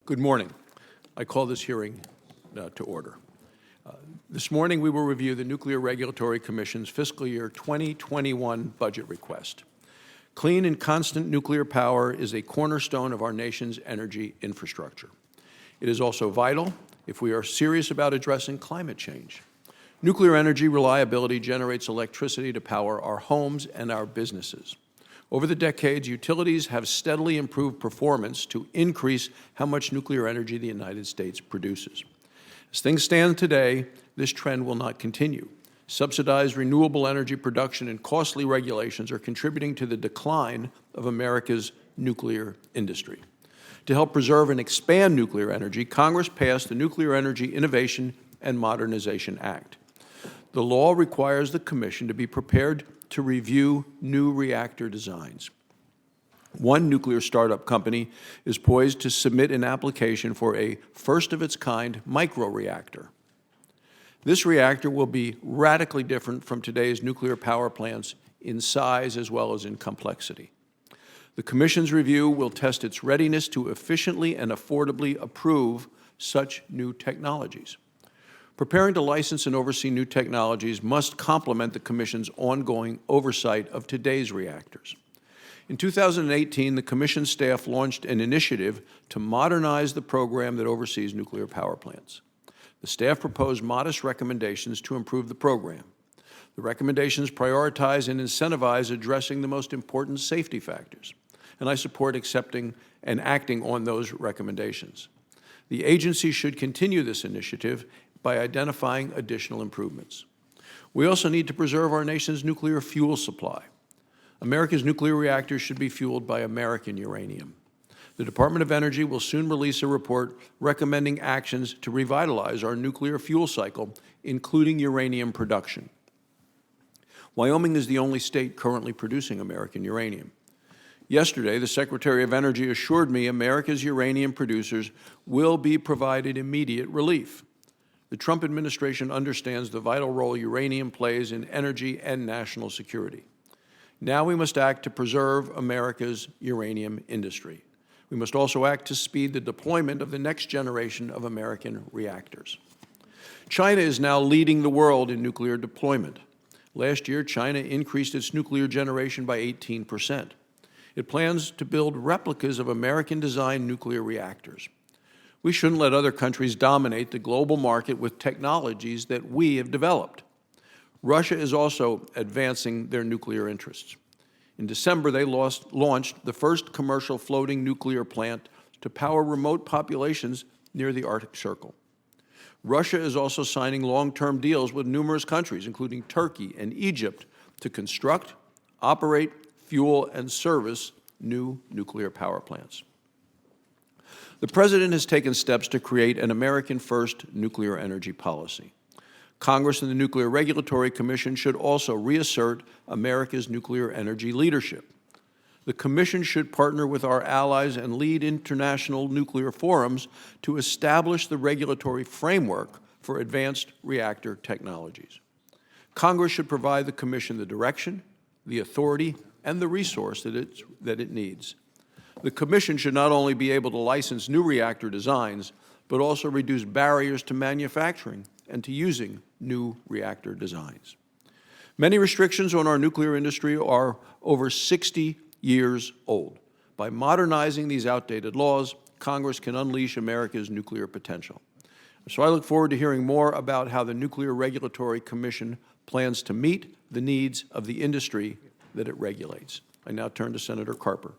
Good morning. I call this hearing to order. This morning, we will review the Nuclear Regulatory Commission's fiscal year 2021 budget request. Clean and constant nuclear power is a cornerstone of our nation's energy infrastructure. It is also vital if we are serious about addressing climate change. Nuclear energy reliability generates electricity to power our homes and our businesses. Over the decades, utilities have steadily improved performance to increase how much nuclear energy the United States produces. As things stand today, this trend will not continue. Subsidized renewable energy production and costly regulations are contributing to the decline of America's nuclear industry. To help preserve and expand nuclear energy, Congress passed the Nuclear Energy Innovation and Modernization Act. The law requires the Commission to be prepared to review new reactor designs. One nuclear startup company is poised to submit an application for a first-of-its-kind microreactor. This reactor will be radically different from today's nuclear power plants in size as well as in complexity. The Commission's review will test its readiness to efficiently and affordably approve such new technologies. Preparing to license and oversee new technologies must complement the Commission's ongoing oversight of today's reactors. In 2018, the Commission staff launched an initiative to modernize the program that oversees nuclear power plants. The staff proposed modest recommendations to improve the program. The recommendations prioritize and incentivize addressing the most important safety factors, and I support accepting and acting on those recommendations. The agency should continue this initiative by identifying additional improvements. We also need to preserve our nation's nuclear fuel supply. America's nuclear reactors should be fueled by American uranium. The Department of Energy will soon release a report recommending actions to revitalize our nuclear fuel cycle, including uranium production. Wyoming is the only state currently producing American uranium. Yesterday, the Secretary of Energy assured me America's uranium producers will be provided immediate relief. The Trump administration understands the vital role uranium plays in energy and national security. Now we must act to preserve America's uranium industry. We must also act to speed the deployment of the next generation of American reactors. China is now leading the world in nuclear deployment. Last year, China increased its nuclear generation by 18%. It plans to build replicas of American-designed nuclear reactors. We shouldn't let other countries dominate the global market with technologies that we have developed. Russia is also advancing their nuclear interests. In December, they launched the first commercial floating nuclear plant to power remote populations near the Arctic Circle. Russia is also signing long-term deals with numerous countries, including Turkey and Egypt, to construct, operate, fuel, and service new nuclear power plants. The President has taken steps to create an American-first nuclear energy policy. Congress and the Nuclear Regulatory Commission should also reassert America's nuclear energy leadership. The Commission should partner with our allies and lead international nuclear forums to establish the regulatory framework for advanced reactor technologies. Congress should provide the Commission the direction, the authority, and the resource that it needs. The Commission should not only be able to license new reactor designs, but also reduce barriers to manufacturing and to using new reactor designs. Many restrictions on our nuclear industry are over 60 years old. By modernizing these outdated laws, Congress can unleash America's nuclear potential. So I look forward to hearing more about how the Nuclear Regulatory Commission plans to meet the needs of the industry that it regulates. I now turn to Senator Carper.